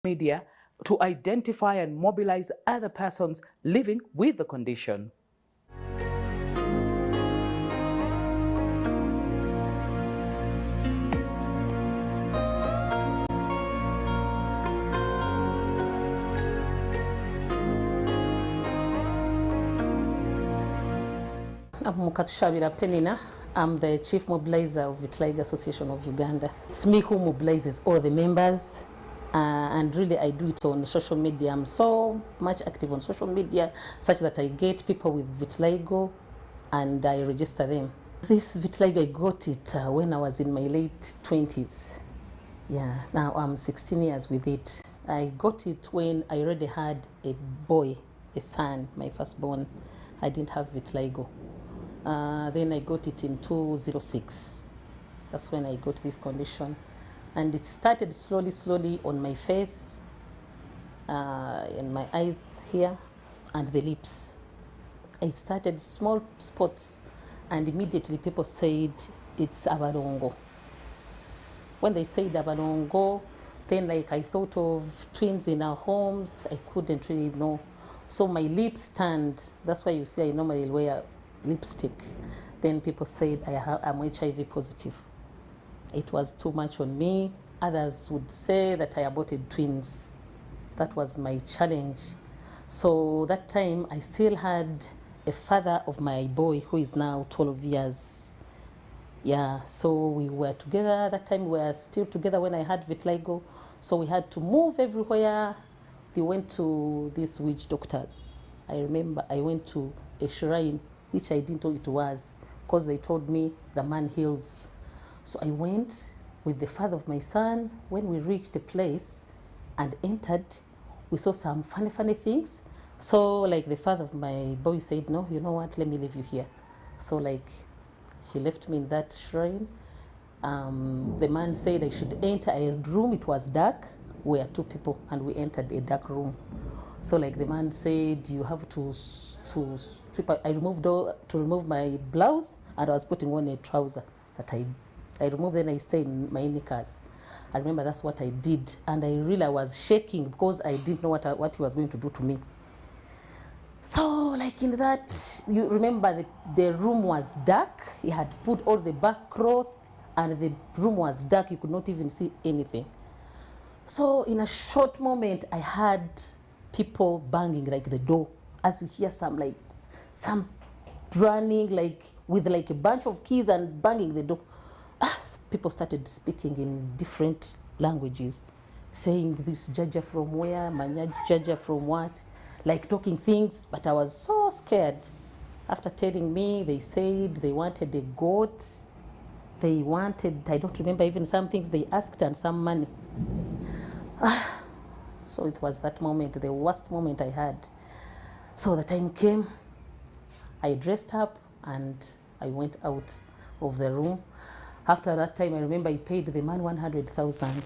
media to identify and mobilize other persons living with the condition. I'm Mukatushabira Penina. I'm the Chief Mobilizer of Vitiligo Association of Uganda. It's me who mobilizes all the members, and really I do it on social media. I'm so much active on social media such that I get people with vitiligo and I register them. This vitiligo, I got it when I was in my late 20s. Yeah, now I'm 16 years with it. I got it when I already had a boy, a son, my firstborn. I didn't have vitiligo. Then I got it in 2006. That's when I got this condition. And it started slowly on my face, in my eyes here, and the lips. It started small spots, and immediately people said it's abalongo. When they said abalongo, then like I thought of twins in our homes. I couldn't really know. So my lips turned. That's why you see I normally wear lipstick. Then people said I'm HIV positive. It was too much on me. Others would say that I aborted twins. That was my challenge. So that time I still had a father of my boy who is now 12 years. Yeah, so we were together. That time we were still together when I had vitiligo. So we had to move everywhere. They went to these witch doctors. I remember I went to a shrine, which I didn't know it was, because they told me the man heals. So I went with the father of my son. When we reached the place and entered, we saw some funny things. So like the father of my boy said, no, you know what, let me leave you here. So like he left me in that shrine. The man said I should enter a room. It was dark. We were two people and we entered a dark room. So like the man said, you have to strip. I remove my blouse, and I was putting on a trouser that I removed. Then I stayed in my knickers. I remember that's what I did, and I was shaking because I didn't know what he was going to do to me. So like in that, you remember the room was dark. He had put all the back cloth, and the room was dark. You could not even see anything. So in a short moment, I had people banging like the door. As you hear some running like with like a bunch of keys and banging the door. People started speaking in different languages, saying this Jaja from where, Manya Jaja from what, like talking things, but I was so scared. After telling me, they said they wanted a goat. They wanted, I don't remember even some things they asked, and some money. So it was that moment, the worst moment I had. So the time came, I dressed up and I went out of the room. After that time, I remember I paid the man 100,000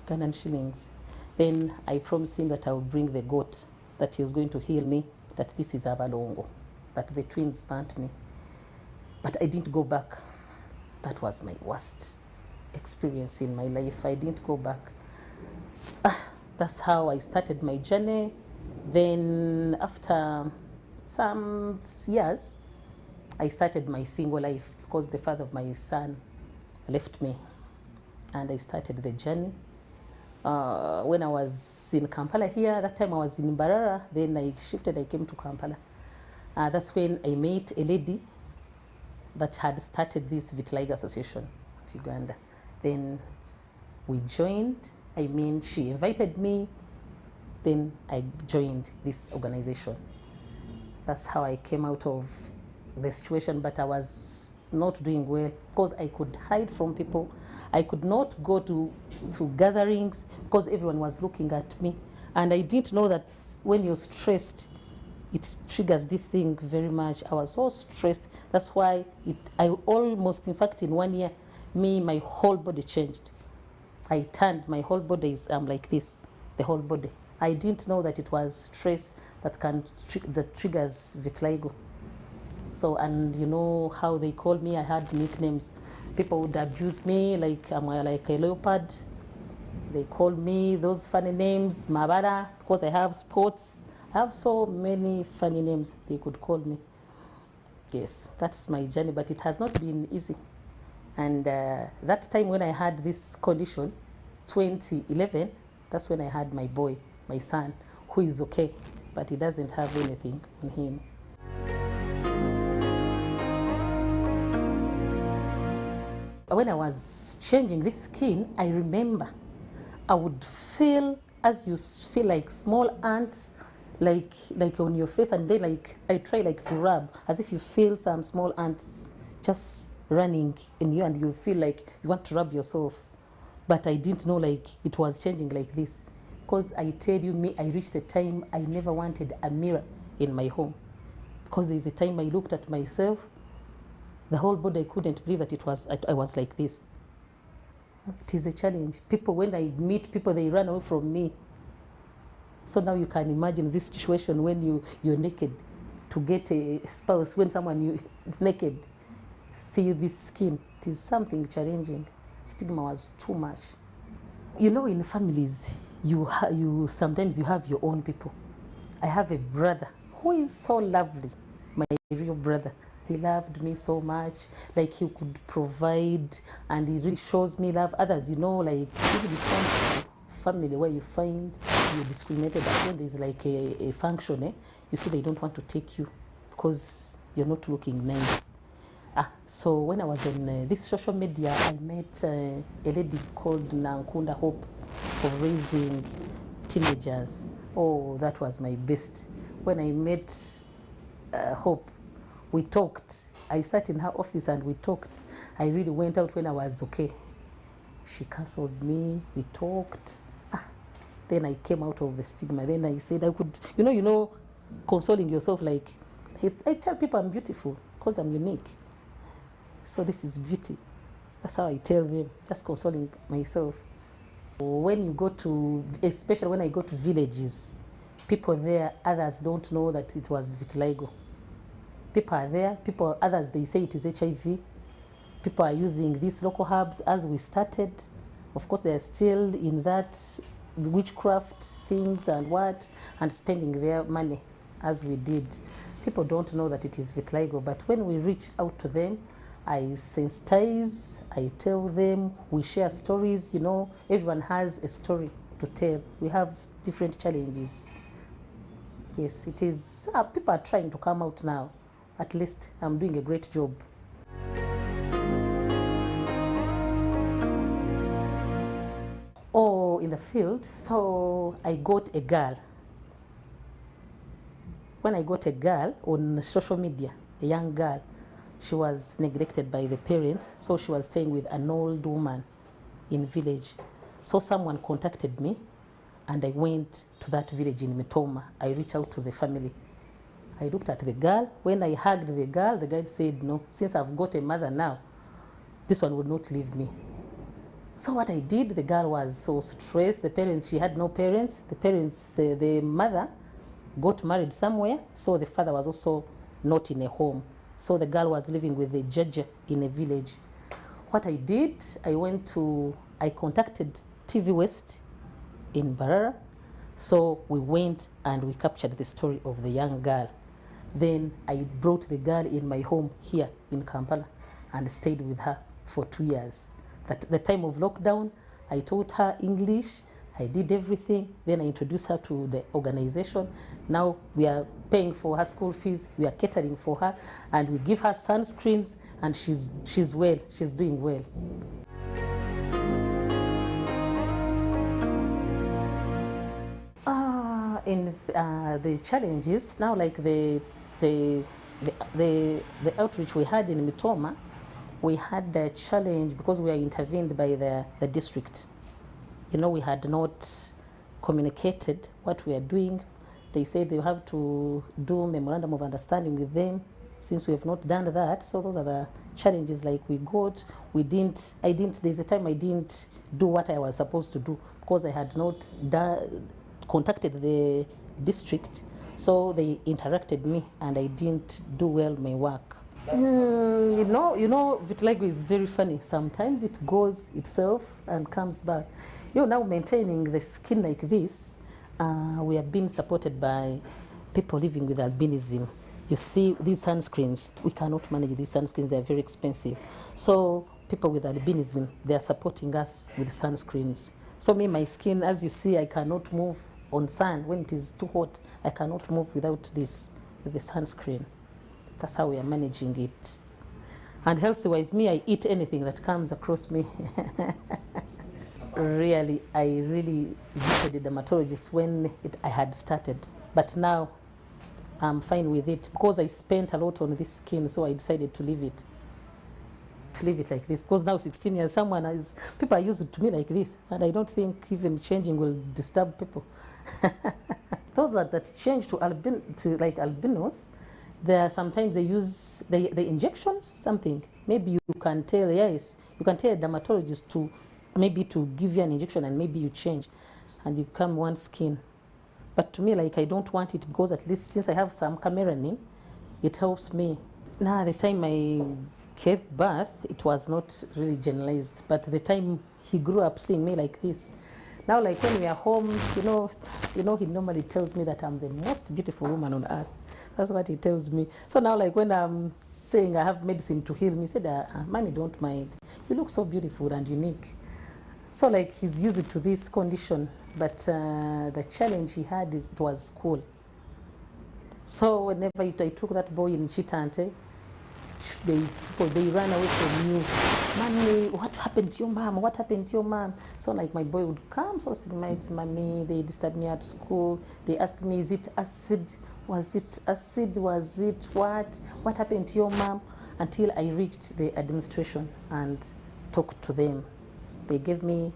Ghanaian shillings. Then I promised him that I would bring the goat, that he was going to heal me, that this is abalongo, that the twins burnt me. But I didn't go back. That was my worst experience in my life. I didn't go back. That's how I started my journey. Then after some years, I started my single life because the father of my son left me, and I started the journey. When I was in Kampala here, that time I was in Mbarara, then I shifted, I came to Kampala. That's when I met a lady that had started this Vitiligo Association of Uganda. Then we joined. She invited me, then I joined this organization. That's how I came out of the situation, but I was not doing well because I could hide from people. I could not go to gatherings because everyone was looking at me. And I didn't know that when you're stressed, it triggers this thing very much. I was so stressed. That's why I almost, in fact, in 1 year, my whole body changed. I turned, my whole body is like this, the whole body. I didn't know that it was stress that triggers vitiligo. So, and you know how they called me, I had nicknames. People would abuse me like I'm like a leopard. They call me those funny names, Mabara, because I have sports. I have so many funny names they could call me. Yes, that's my journey, but it has not been easy. And that time when I had this condition, 2011, that's when I had my boy, my son, who is okay, but he doesn't have anything on him. When I was changing this skin, I remember I would feel, as you feel like small ants, like on your face, and then like I try like to rub, as if you feel some small ants just running in you, and you feel like you want to rub yourself. But I didn't know like it was changing like this, because I tell you, me, I reached a time I never wanted a mirror in my home, because there's a time I looked at myself, the whole body, I couldn't believe that I was like this. It is a challenge. People, when I meet people, they run away from me. So now you can imagine this situation when you're naked. To get a spouse, when someone you naked, see this skin, it is something challenging. Stigma was too much. You know, in families, you sometimes you have your own people. I have a brother who is so lovely, my real brother. He loved me so much, like he could provide, and he really shows me love. Others, you know, like even it comes to family where you find you're discriminated, but when there's like a function, you see they don't want to take you because you're not looking nice. So when I was on this social media, I met a lady called Nankunda Hope for raising teenagers. Oh, that was my best. When I met Hope, we talked. I sat in her office and we talked. I really went out when I was okay. She counseled me, we talked. Then I came out of the stigma. Then I said I could, you know, consoling yourself, like, I tell people I'm beautiful because I'm unique. So this is beauty. That's how I tell them, just consoling myself. When you go to, especially when I go to villages, people there, others don't know that it was vitiligo. People are there, others, they say it is HIV. People are using these local herbs as we started. Of course, they are still in that witchcraft things and spending their money as we did. People don't know that it is vitiligo, but when we reach out to them, I sensitize, I tell them, we share stories, you know, everyone has a story to tell. We have different challenges. Yes, it is, people are trying to come out now. At least I'm doing a great job. Oh, in the field, so I got a girl. When I got a girl on social media, a young girl, she was neglected by the parents, so she was staying with an old woman in village. So someone contacted me, and I went to that village in Mitoma. I reached out to the family. I looked at the girl. When I hugged the girl said, no, since I've got a mother now, this one would not leave me. So what I did, the girl was so stressed. The parents, she had no parents. The parents, the mother got married somewhere, so the father was also not in a home. So the girl was living with the judge in a village. What I did, I contacted TV West in Barara. So we went and we captured the story of the young girl. Then I brought the girl in my home here in Kampala and stayed with her for 2 years. At the time of lockdown, I taught her English, I did everything. Then I introduced her to the organization. Now we are paying for her school fees, we are catering for her, and we give her sunscreens, and she's well, she's doing well. In the challenges, now like the outreach we had in Mitoma, we had the challenge because we are intervened by the district. You know, we had not communicated what we are doing. They say they have to do memorandum of understanding with them. Since we have not done that, so those are the challenges like we got. There's a time I didn't do what I was supposed to do because I had not contacted the district, so they interacted me and I didn't do well my work. You know, vitiligo is very funny. Sometimes it goes itself and comes back. Now maintaining the skin like this, we have been supported by people living with albinism. You see, these sunscreens, we cannot manage these sunscreens, they're very expensive. So people with albinism, they are supporting us with sunscreens. So me, my skin, as you see, I cannot move on sun. When it is too hot, I cannot move without this, with the sunscreen. That's how we are managing it. And health-wise, me, I eat anything that comes across me. Really, I really visited the dermatologist when I had started. But now, I'm fine with it. Because I spent a lot on this skin, so I decided to leave it. To leave it like this. Because now 16 years, people are used to me like this. And I don't think even changing will disturb people. Those that change to like albinos, sometimes they use the injections, something. Maybe you can tell, yes, you can tell a dermatologist to give you an injection and maybe you change and you become one skin. But to me, like, I don't want it because at least since I have some cameranin, it helps me. Now, the time I gave birth, it was not really generalized, but the time he grew up seeing me like this. Now, like when we are home, he normally tells me that I'm the most beautiful woman on earth. That's what he tells me. So now, like when I'm saying I have medicine to heal me, he said, Mommy, don't mind. You look so beautiful and unique. So like he's used to this condition, but the challenge he had it was school. So whenever I took that boy in Chitante, they ran away from you. Mommy, what happened to your mom? What happened to your mom? So like my boy would come, so stigmatized, Mommy, they disturbed me at school. They asked me, is it acid? Was it acid? Was it what? What happened to your mom? Until I reached the administration and talked to them. They gave me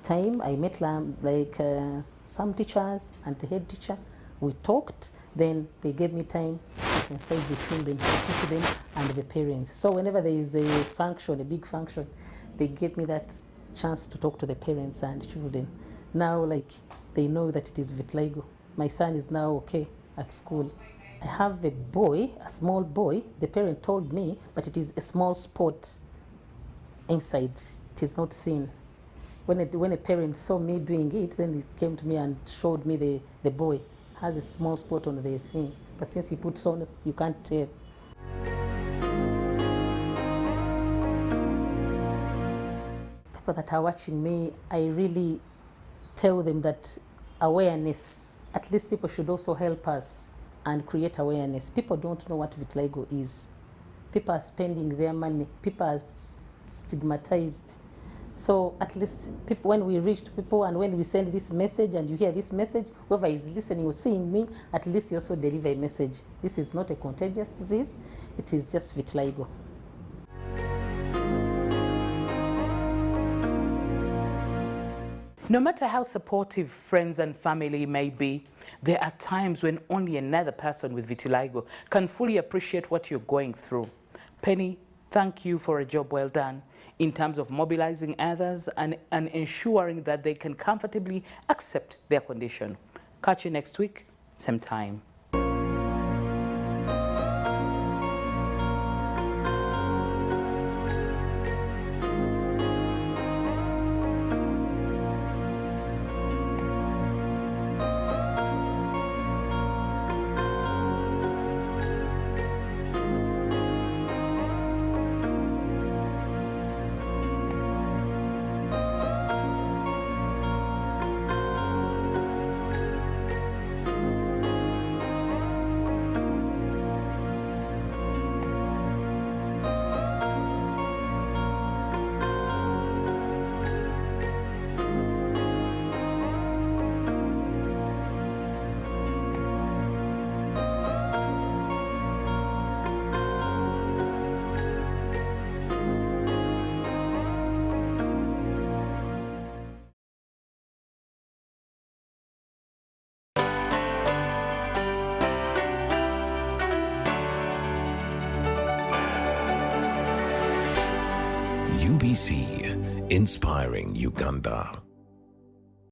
time. I met some teachers and the head teacher. We talked. Then they gave me time to sensitize between them, to teach them and the parents. So whenever there is a function, a big function, they give me that chance to talk to the parents and children. Now, like, they know that it is vitiligo. My son is now okay at school. I have a boy, a small boy. The parent told me, but it is a small spot inside. It is not seen. When a parent saw me doing it, then he came to me and showed me the boy has a small spot on the thing. But since he puts on, you can't tell. People that are watching me, I really tell them that awareness, at least people should also help us and create awareness. People don't know what vitiligo is. People are spending their money. People are stigmatized. So at least people, when we reach to people and when we send this message and you hear this message, whoever is listening or seeing me, at least you also deliver a message. This is not a contagious disease. It is just vitiligo. No matter how supportive friends and family may be, there are times when only another person with vitiligo can fully appreciate what you're going through. Penny, thank you for a job well done in terms of mobilizing others and ensuring that they can comfortably accept their condition. Catch you next week, same time. UBC, inspiring Uganda.